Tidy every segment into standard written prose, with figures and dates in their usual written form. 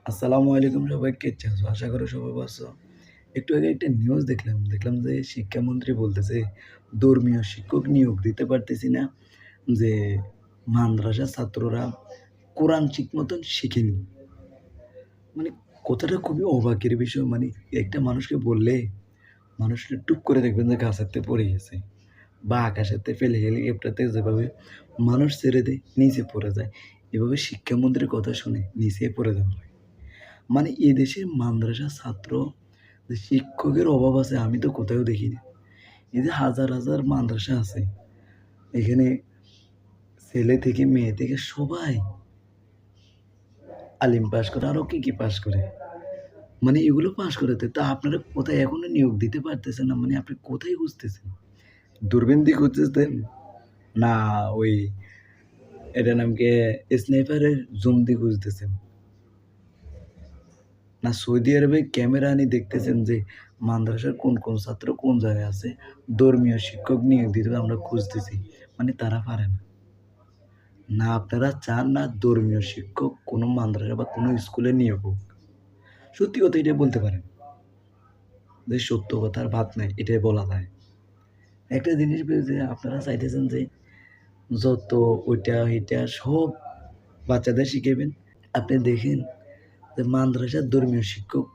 আসসালামু আলাইকুম সবাই কেমন আছো? আশা করি সবাই ভালো আছো। একটু আগে একটা নিউজ দেখলাম যে শিক্ষামন্ত্রী বলতেছে ধর্মীয় শিক্ষক নিয়োগ দিতে পারতেছি না। যে মাদ্রাসার ছাত্ররা কোরআন ঠিক মতন শিখেনি। মানে কথাটা খুবই অবাকের বিষয়। মানে একটা মানুষকে বললে মানুষটা টুক করে দেখবেন যে গাছেতে পড়ে গেছে বা আকাশেতে ফেলে হেলিকপ্টারতে যেভাবে মানুষ ছেড়ে দেয় নিচে পড়ে যায়। এভাবে শিক্ষামন্ত্রীর কথা শুনে নিচে পড়ে যাওয়া হয়। মানে এদেশে মাদ্রাসার ছাত্র যে শিক্ষকের অভাব আছে আমি তো কোথাও দেখিনি। এই যে হাজার, হাজার মাদ্রাসা আছে। এখানে ছেলে থেকে মেয়ে থেকে সবাই আলিম পাস করে আরো কি পাস করে। মানে এগুলো পাস করাতে তো আপনারা কোথায় এখনো নিয়োগ দিতে পারতেছেন না। মানে আপনি কোথায় খুঁজতেছেন? দূরবীন দিয়ে খুঁজতেছেন? না ওই এটার নাম কি স্নাইপারের জুম দিয়ে খুঁজতেছেন? না সৌদি আরবে ক্যামেরা আনি দেখতেছেন যে মাদ্রাসার কোন ছাত্র কোন জায়গায় আছে, ধর্মীয় শিক্ষক নিয়োগ দিতে আমরা খুঁজতেছি। মানে তারা পারে না। না আপনারা চান না ধর্মীয় শিক্ষক কোনো মাদ্রাসা বা কোনো স্কুলে নিয়োগ হোক। সত্যি কথা এটাই বলতে পারেন। যে সত্য কথার ভাত নাই এটাই বলা যায়। একটা জিনিস যে আপনারা চাইতেছেন যে যত ওইটা এইটা সব বাচ্চাদের শিখাবেন। আপনি দেখেন যে মাদ্রাসার ধর্মীয় শিক্ষক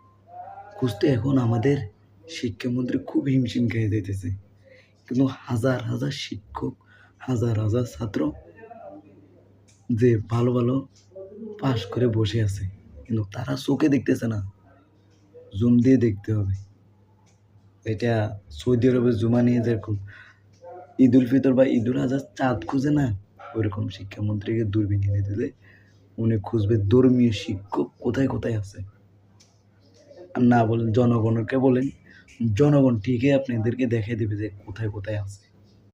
খুঁজতে এখন আমাদের শিক্ষামন্ত্রী খুব হিমশিম খেয়ে যাইতেছে। কিন্তু হাজার, হাজার শিক্ষক, হাজার, হাজার ছাত্র যে ভালো, ভালো পাস করে বসে আছে। কিন্তু তারা চোখে দেখতেছে না। জুম দিয়ে দেখতে হবে। এটা সৌদি আরবের জুমা নিয়ে যেরকম ঈদুল ফিতর বা ঈদুল আজহার চাঁদ খুঁজে না? ওইরকম শিক্ষামন্ত্রীকে দূরবীন এনে দিলে উনি খুঁজবে ধর্মীয় শিক্ষক কোথায়, কোথায় আছে। আর না বলেন জনগণকে বলেন, জনগণ ঠিকই আপনাদেরকে দেখাই দেবে যে কোথায়, কোথায় আছে।